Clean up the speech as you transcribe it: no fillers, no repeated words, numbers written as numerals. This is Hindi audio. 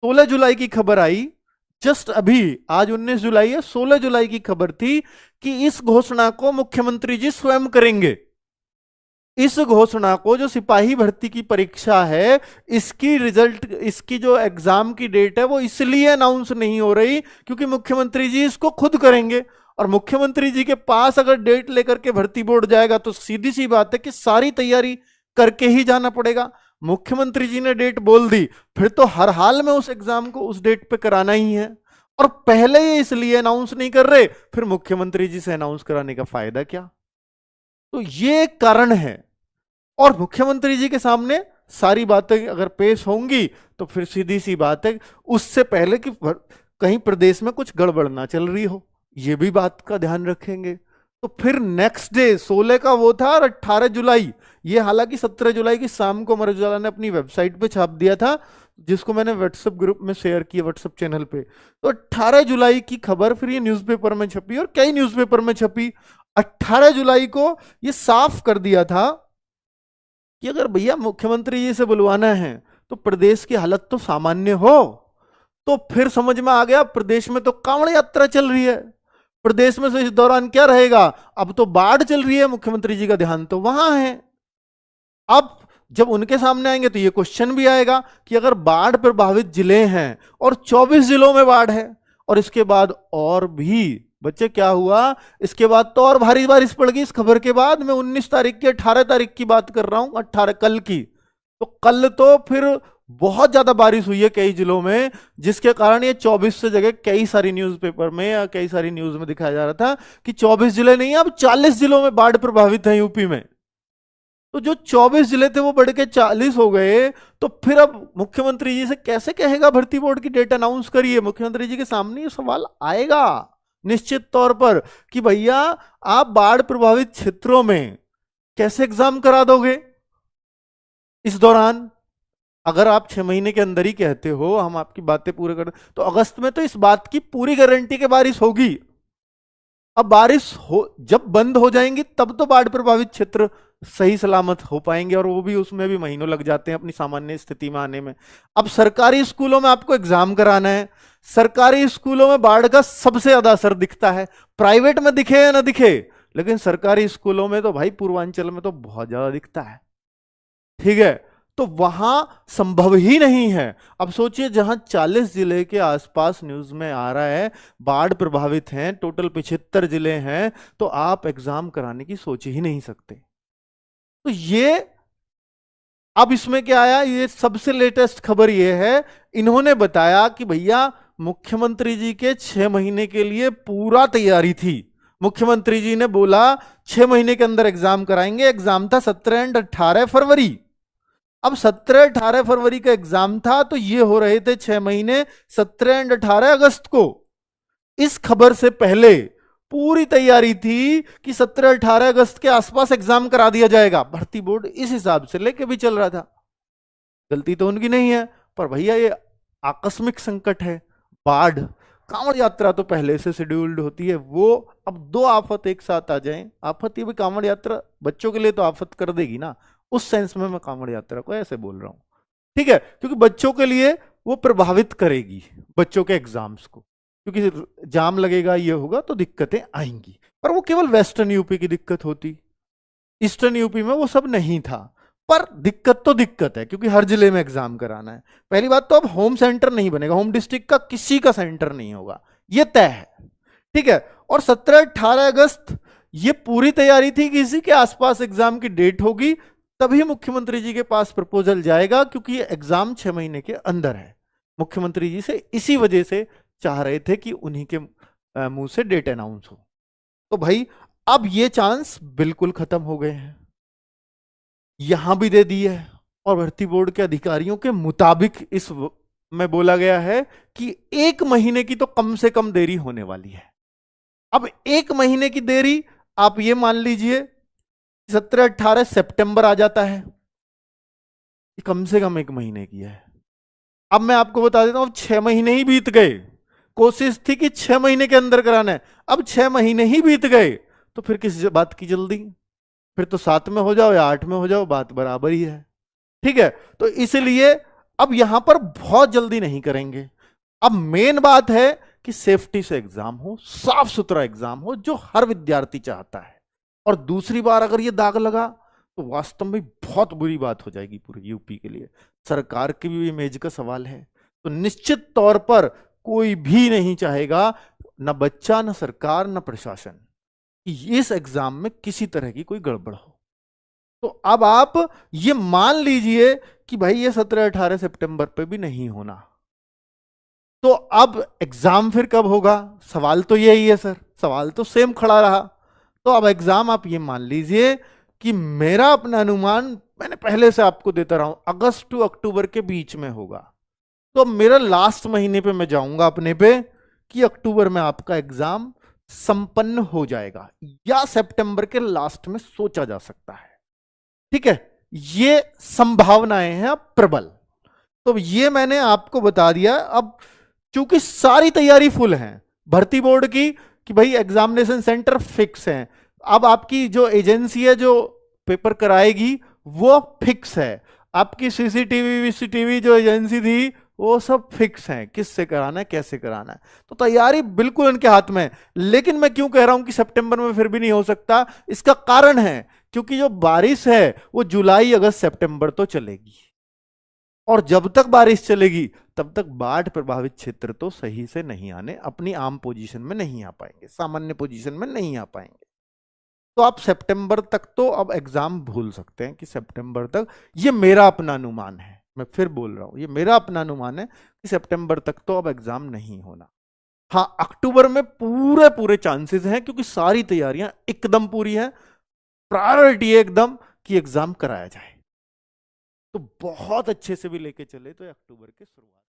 16 जुलाई की खबर आई, जस्ट अभी, आज 19 जुलाई है, 16 जुलाई की खबर थी कि इस घोषणा को मुख्यमंत्री जी स्वयं करेंगे। इस घोषणा को, जो सिपाही भर्ती की परीक्षा है, इसकी रिजल्ट, इसकी जो एग्जाम की डेट है वो इसलिए अनाउंस नहीं हो रही क्योंकि मुख्यमंत्री जी इसको खुद करेंगे। और मुख्यमंत्री जी के पास अगर डेट लेकर के भर्ती बोर्ड जाएगा तो सीधी सी बात है कि सारी तैयारी करके ही जाना पड़ेगा। मुख्यमंत्री जी ने डेट बोल दी, फिर तो हर हाल में उस एग्जाम को उस डेट पे कराना ही है। और पहले ये इसलिए अनाउंस नहीं कर रहे, फिर मुख्यमंत्री जी से अनाउंस कराने का फायदा क्या? तो ये कारण है। और मुख्यमंत्री जी के सामने सारी बातें अगर पेश होंगी तो फिर सीधी सी बात है, उससे पहले कि कहीं प्रदेश में कुछ गड़बड़ ना चल रही हो, ये भी बात का ध्यान रखेंगे। तो फिर नेक्स्ट डे 16 का वो था, और 18 जुलाई, ये हालांकि 17 जुलाई की शाम को अमर उजाला ने अपनी वेबसाइट पे छाप दिया था, जिसको मैंने व्हाट्सएप ग्रुप में शेयर किया, व्हाट्सएप चैनल पे। तो 18 जुलाई की खबर फिर ये न्यूज़पेपर में छपी और कई न्यूज़पेपर में छपी। 18 जुलाई को ये साफ कर दिया था कि अगर भैया मुख्यमंत्री जी से बुलवाना है तो प्रदेश की हालत तो सामान्य हो। तो फिर समझ में आ गया, प्रदेश में तो कांवड़ यात्रा चल रही है, प्रदेश में से इस दौरान क्या रहेगा? अब तो बाढ़ चल रही है, मुख्यमंत्री जी का ध्यान तो वहां है। अब जब उनके सामने आएंगे तो ये क्वेश्चन भी आएगा कि अगर बाढ़ प्रभावित जिले हैं और 24 जिलों में बाढ़ है, और इसके बाद और भी बच्चे क्या हुआ, इसके बाद तो और भारी बारिश पड़ गई। इस खबर के बाद मैं 19 तारीख की, 18 तारीख की बात कर रहा हूं, 18 कल की। तो कल तो फिर बहुत ज्यादा बारिश हुई है कई जिलों में, जिसके कारण ये 24 से जगह कई सारी न्यूज़पेपर में या कई सारी न्यूज में दिखाया जा रहा था कि 24 जिले नहीं, अब 40 जिलों में बाढ़ प्रभावित है यूपी में। तो जो 24 जिले थे वो बढ़ के 40 हो गए। तो फिर अब मुख्यमंत्री जी से कैसे कहेगा भर्ती बोर्ड की डेट अनाउंस करिए? मुख्यमंत्री जी के सामने ये सवाल आएगा निश्चित तौर पर कि भैया आप बाढ़ प्रभावित क्षेत्रों में कैसे एग्जाम करा दोगे इस दौरान? अगर आप 6 महीने के अंदर ही कहते हो हम आपकी बातें पूरे कर, तो अगस्त में तो इस बात की पूरी गारंटी के बारिश होगी। अब बारिश हो, जब बंद हो जाएंगी तब तो बाढ़ प्रभावित क्षेत्र सही सलामत हो पाएंगे, और वो भी, उसमें भी महीनों लग जाते हैं अपनी सामान्य स्थिति में आने में। अब सरकारी स्कूलों में आपको एग्जाम कराना है, सरकारी स्कूलों में बाढ़ का सबसे ज्यादा असर दिखता है, प्राइवेट में दिखे या ना दिखे, लेकिन सरकारी स्कूलों में तो भाई पूर्वांचल में तो बहुत ज्यादा दिखता है। ठीक है, तो वहां संभव ही नहीं है। अब सोचिए, जहां 40 जिले के आसपास न्यूज में आ रहा है बाढ़ प्रभावित हैं, टोटल 75 जिले हैं, तो आप एग्जाम कराने की सोच ही नहीं सकते। तो ये, अब इसमें क्या आया, ये सबसे लेटेस्ट खबर ये है, इन्होंने बताया कि भैया मुख्यमंत्री जी के 6 महीने के लिए पूरा तैयारी थी। मुख्यमंत्री जी ने बोला 6 महीने के अंदर एग्जाम कराएंगे। एग्जाम था 17 एंड 18 फरवरी। अब 17-18 फरवरी का एग्जाम था, तो ये हो रहे थे 6 महीने 17 एंड 18 अगस्त को। इस खबर से पहले पूरी तैयारी थी कि 17-18 अगस्त के आसपास एग्जाम करा दिया जाएगा। भर्ती बोर्ड इस हिसाब से लेके भी चल रहा था। गलती तो उनकी नहीं है, पर भैया ये आकस्मिक संकट है, बाढ़। कांवड़ यात्रा तो पहले से शेड्यूल्ड होती है, वो अब दो आफत एक साथ आ जाएं, आफत ये भी, कांवड़ यात्रा बच्चों के लिए तो आफत कर देगी ना, उस सेंस में मैं कांवड़ यात्रा को ऐसे बोल रहा हूं। ठीक है, क्योंकि बच्चों के लिए वो प्रभावित करेगी बच्चों के एग्जाम्स को, क्योंकि जाम लगेगा, ये होगा तो दिक्कतें आएंगी। पर वो केवल वेस्टर्न यूपी की दिक्कत होती, ईस्टर्न यूपी में वो सब नहीं था। पर दिक्कत तो दिक्कत है, क्योंकि हर जिले में एग्जाम कराना है। पहली बात तो अब होम सेंटर नहीं बनेगा, होम डिस्ट्रिक्ट का किसी का सेंटर नहीं होगा, ये तय है। ठीक है, और 17-18 अगस्त ये पूरी तैयारी थी कि इसी के आसपास एग्जाम की डेट होगी, तभी मुख्यमंत्री जी के पास प्रपोजल जाएगा, क्योंकि ये एग्जाम 6 महीने के अंदर है। मुख्यमंत्री जी से इसी वजह से चाह रहे थे कि उन्हीं के मुंह से डेट अनाउंस हो। तो भाई अब ये चांस बिल्कुल खत्म हो गए हैं, यहां भी दे दी है। और भर्ती बोर्ड के अधिकारियों के मुताबिक इस में बोला गया है कि 1 महीने की तो कम से कम देरी होने वाली है। अब 1 महीने की देरी, आप ये मान लीजिए 17-18 सितंबर आ जाता है, कम से कम 1 महीने की है। अब मैं आपको बता देता हूं, 6 महीने ही बीत गए, कोशिश थी कि 6 महीने के अंदर कराना है, अब 6 महीने ही बीत गए, तो फिर किस बात की जल्दी? फिर तो 7 में हो जाओ या 8 में हो जाओ, बात बराबर ही है। ठीक है, तो इसलिए अब यहां पर बहुत जल्दी नहीं करेंगे। अब मेन बात है कि सेफ्टी से एग्जाम हो, साफ सुथरा एग्जाम हो, जो हर विद्यार्थी चाहता है। और दूसरी बार अगर ये दाग लगा तो वास्तव में बहुत बुरी बात हो जाएगी पूरे यूपी के लिए। सरकार की भी इमेज का सवाल है। तो निश्चित तौर पर कोई भी नहीं चाहेगा, ना बच्चा, ना सरकार, ना प्रशासन, कि इस एग्जाम में किसी तरह की कोई गड़बड़ हो। तो अब आप ये मान लीजिए कि भाई ये 17-18 सितंबर पे भी नहीं होना, तो अब एग्जाम फिर कब होगा? सवाल तो यही है सर, सवाल तो सेम खड़ा रहा। तो अब एग्जाम आप ये मान लीजिए कि मेरा अपना अनुमान मैंने पहले से आपको देता रहा हूं, अगस्त टू अक्टूबर के बीच में होगा। तो अब मेरा लास्ट महीने पे मैं जाऊंगा अपने पे कि अक्टूबर में आपका एग्जाम संपन्न हो जाएगा, या सितंबर के लास्ट में सोचा जा सकता है। ठीक है, ये संभावनाएं हैं अब प्रबल। तो ये मैंने आपको बता दिया। अब चूंकि सारी तैयारी फुल है भर्ती बोर्ड की कि भाई एग्जामिनेशन सेंटर फिक्स है, अब आपकी जो एजेंसी है जो पेपर कराएगी वो फिक्स है, आपकी सीसीटीवी वीसीटीवी जो एजेंसी थी वो सब फिक्स है, किससे कराना है कैसे कराना है। तो तैयारी बिल्कुल उनके हाथ में है। लेकिन मैं क्यों कह रहा हूं कि सितंबर में फिर भी नहीं हो सकता, इसका कारण है क्योंकि जो बारिश है वो जुलाई अगस्त सितंबर तो चलेगी, और जब तक बारिश चलेगी तब तक बाढ़ प्रभावित क्षेत्र तो सही से नहीं आने, अपनी आम पोजीशन में नहीं आ पाएंगे, सामान्य पोजीशन में नहीं आ पाएंगे। तो आप सितंबर तक तो अब एग्जाम भूल सकते हैं कि सितंबर तक, ये मेरा अपना अनुमान है, मैं फिर बोल रहा हूं ये मेरा अपना अनुमान है कि सितंबर तक तो अब एग्जाम नहीं होना। हाँ, अक्टूबर में पूरे पूरे चांसेस हैं क्योंकि सारी तैयारियां एकदम पूरी हैं, प्रायोरिटी है एकदम कि एग्जाम कराया जाए। तो बहुत अच्छे से भी लेके चले तो अक्टूबर के शुरुआत